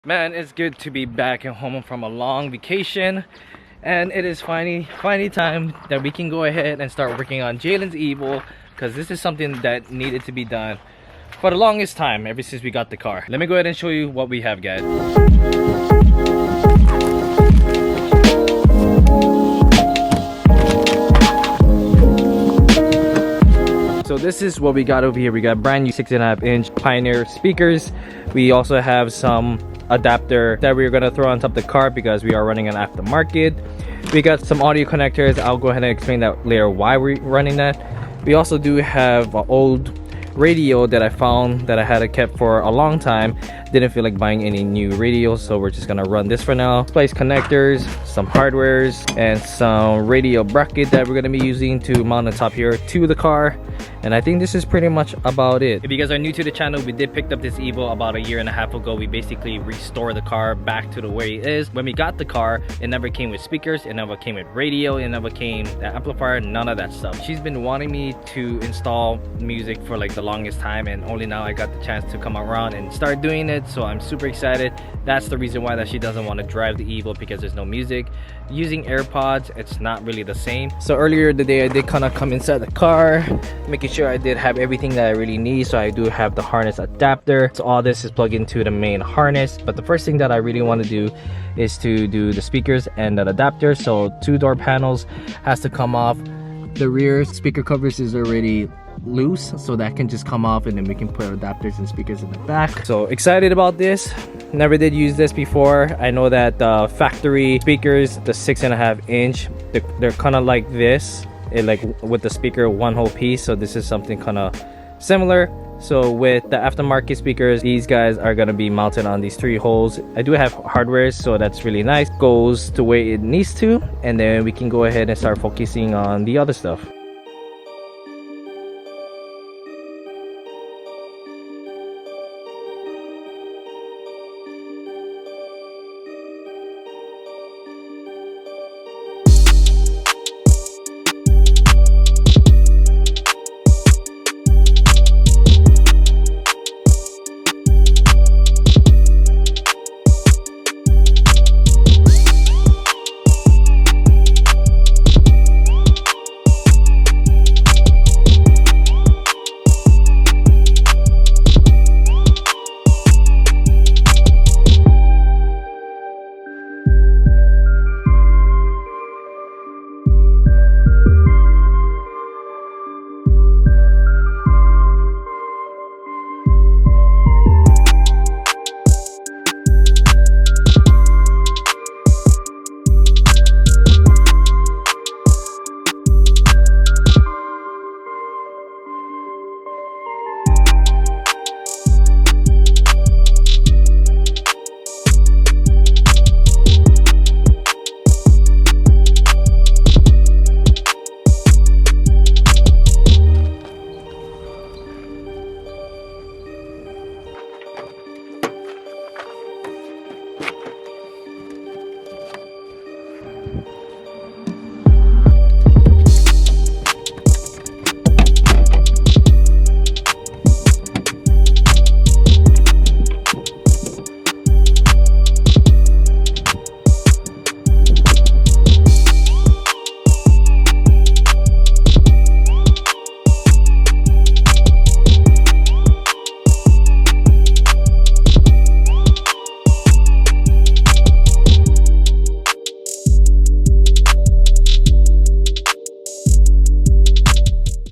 Man, it's good to be back at home from a long vacation, and it is finally time that we can go ahead and start working on Jalen's Evil, because this is something that needed to be done for the longest time ever since we got the car. Let me go ahead and show you what we have, guys. So this is what we got over here. We got brand new 6.5-inch Pioneer speakers. We also have some adapter that we're gonna throw on top of the car because we are running an aftermarket. We got some audio connectors. I'll go ahead and explain that later why we're running that. We also do have an old radio that I found that I had it kept for a long time. Didn't feel like buying any new radios, so we're just gonna run this for now. Place connectors, some hardwares, and some radio bracket that we're gonna be using to mount the top here to the car. And I think this is pretty much about it. If you guys are new to the channel, we did pick up this Evo about 1.5 years ago. We basically restored the car back to the way it is. When we got the car, it never came with speakers, it never came with radio, it never came with amplifier, none of that stuff. She's been wanting me to install music for like the longest time, and only now I got the chance to come around and start doing it. So I'm super excited. That's the reason why that she doesn't want to drive the Evo, because there's no music. Using AirPods, it's not really the same. So earlier today I did kind of come inside the car, making sure I did have everything that I really need. So I do have the harness adapter, so all this is plugged into the main harness. But the first thing that I really want to do is to do the speakers and that adapter. So 2 door panels has to come off. The rear speaker covers is already loose, so that can just come off, and then we can put adapters and speakers in the back. So excited about this. Never did use this before. I know that the factory speakers, the 6.5-inch, they're kind of like this, like with the speaker one whole piece. So this is something kind of similar. So with the aftermarket speakers, these guys are going to be mounted on these 3 holes. I do have hardware, so that's really nice. Goes the way it needs to, and then we can go ahead and start focusing on the other stuff.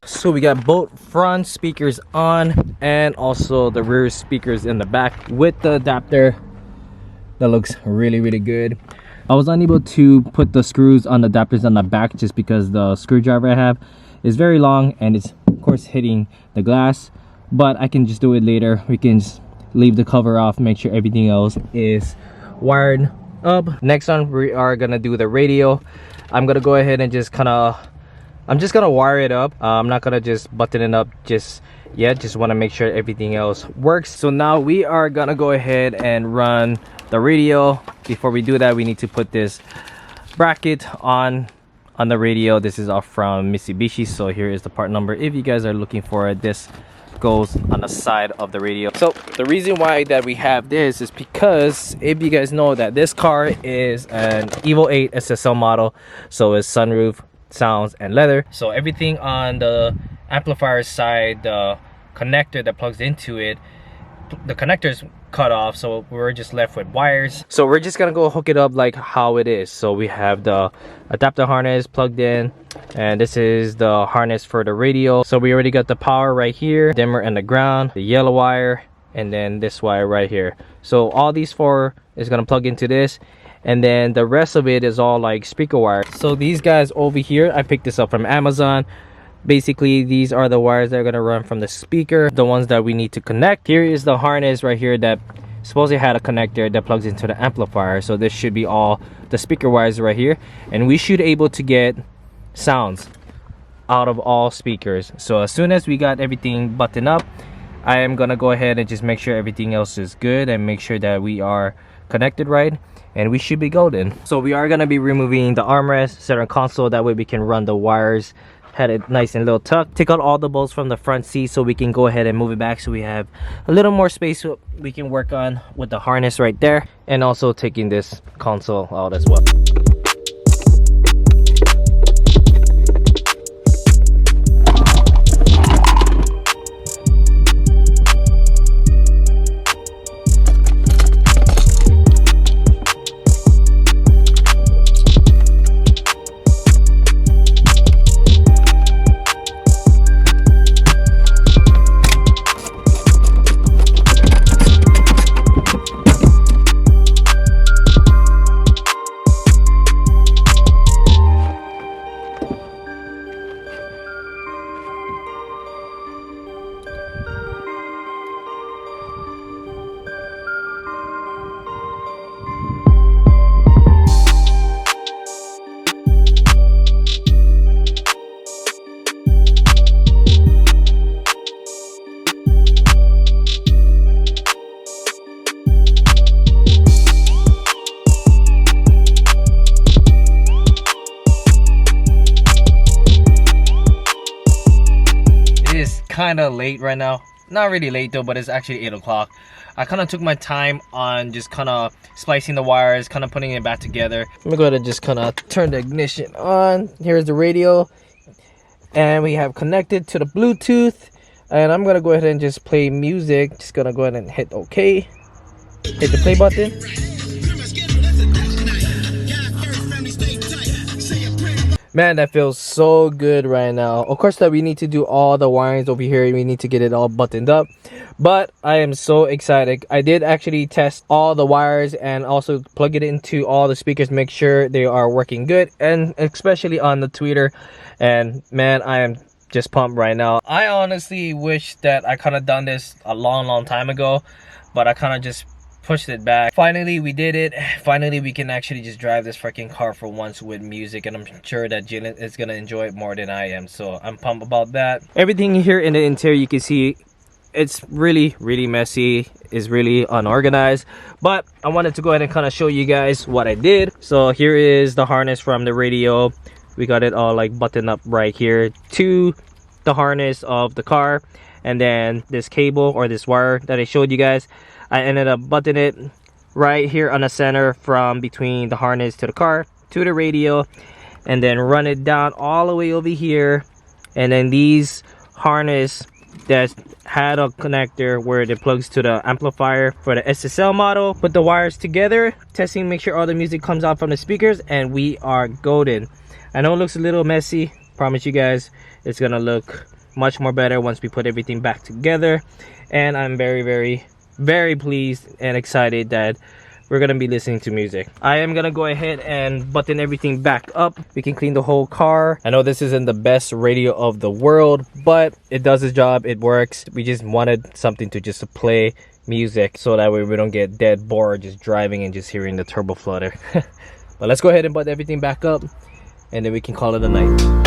So we got both front speakers on and also the rear speakers in the back with the adapter. That looks really good. I was unable to put the screws on the adapters on the back just because the screwdriver I have is very long and it's of course hitting the glass, but I can just do it later. We can just leave the cover off, make sure everything else is wired up. Next on, we are gonna do the radio. I'm gonna go ahead and just I'm just gonna wire it up. I'm not gonna just button it up just yet. Just want to make sure everything else works. So now we are gonna go ahead and run the radio. Before we do that, we need to put this bracket on the radio. This is off from Mitsubishi, so here is the part number if you guys are looking for this that goes on the side of the radio. So the reason why that we have this is because if you guys know that this car is an Evo 8 SSL model, so it's sunroof, sounds, and leather. So everything on the amplifier side, the connector that plugs into it, the connector's cut off, so we're just left with wires. So we're just gonna go hook it up like how it is. So we have the adapter harness plugged in, and this is the harness for the radio. So we already got the power right here, dimmer and the ground, the yellow wire, and then this wire right here. So all these four is gonna plug into this, and then the rest of it is all like speaker wire. So these guys over here, I picked this up from Amazon. Basically, these are the wires that are going to run from the speaker, the ones that we need to connect. Here is the harness right here that supposedly had a connector that plugs into the amplifier. So this should be all the speaker wires right here, and we should able to get sounds out of all speakers. So as soon as we got everything buttoned up, I am going to go ahead and just make sure everything else is good and make sure that we are connected right, and we should be golden. So we are going to be removing the armrest, center console, that way we can run the wires. Had it nice and little tucked. Take out all the bolts from the front seat so we can go ahead and move it back, so we have a little more space so we can work on with the harness right there, and also taking this console out as well. Kind of late right now, not really late though, but it's actually 8 o'clock. I kind of took my time on just kind of splicing the wires, kind of putting it back together. I'm gonna go ahead and just kind of turn the ignition on. Here's the radio, and we have connected to the Bluetooth, and I'm gonna go ahead and just play music. Just gonna go ahead and hit OK, hit the play button. Man, that feels so good right now. Of course that we need to do all the wirings over here. We need to get it all buttoned up. But I am so excited. I did actually test all the wires and also plug it into all the speakers, make sure they are working good, and especially on the tweeter. And man, I am just pumped right now. I honestly wish that I kind of done this a long time ago, but I kind of just pushed it back. Finally we did it. Finally we can actually just drive this freaking car for once with music, and I'm sure that Jalen is gonna enjoy it more than I am, so I'm pumped about that. Everything here in the interior, you can see it's really messy, it's really unorganized, but I wanted to go ahead and kind of show you guys what I did. So here is the harness from the radio. We got it all like buttoned up right here to the harness of the car, and then this cable or this wire that I showed you guys, I ended up buttoning it right here on the center from between the harness to the car to the radio, and then run it down all the way over here. And then these harness that had a connector where it plugs to the amplifier for the SSL model, put the wires together, testing, make sure all the music comes out from the speakers, and we are golden. I know it looks a little messy, promise you guys it's gonna look much more better once we put everything back together. And I'm very pleased and excited that we're gonna be listening to music. I am gonna go ahead and button everything back up. We can clean the whole car. I know this isn't the best radio of the world, but it does its job, it works. We just wanted something to just play music, so that way we don't get dead bored just driving and just hearing the turbo flutter. But let's go ahead and button everything back up, and then we can call it a night.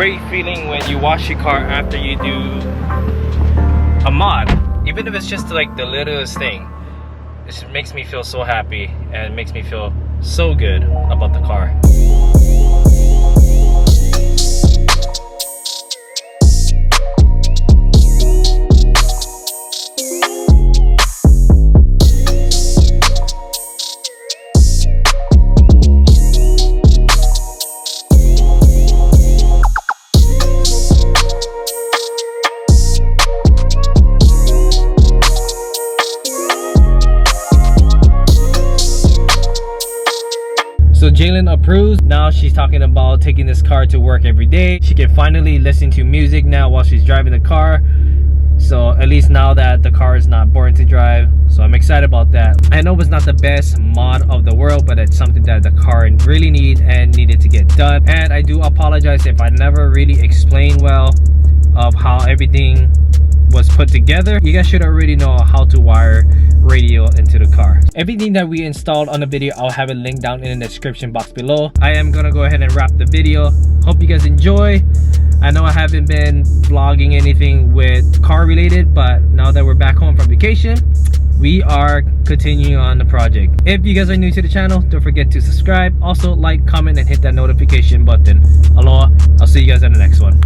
great feeling when you wash your car after you do a mod, even if it's just like the littlest thing. It makes me feel so happy and it makes me feel so good about the car. So Jalen approves. Now she's talking about taking this car to work every day. She can finally listen to music now while she's driving the car. So at least now that the car is not boring to drive. So I'm excited about that. I know it's not the best mod of the world, but it's something that the car really needed to get done. And I do apologize if I never really explained well of how everything was put together. You guys should already know how to wire radio into the car. Everything that we installed on the video, I'll have it linked down in the description box below. I am gonna go ahead and wrap the video. Hope you guys enjoy. I know I haven't been vlogging anything with car related, but now that we're back home from vacation, we are continuing on the project. If you guys are new to the channel, don't forget to subscribe. Also like, comment, and hit that notification button. Aloha, I'll see you guys in the next one.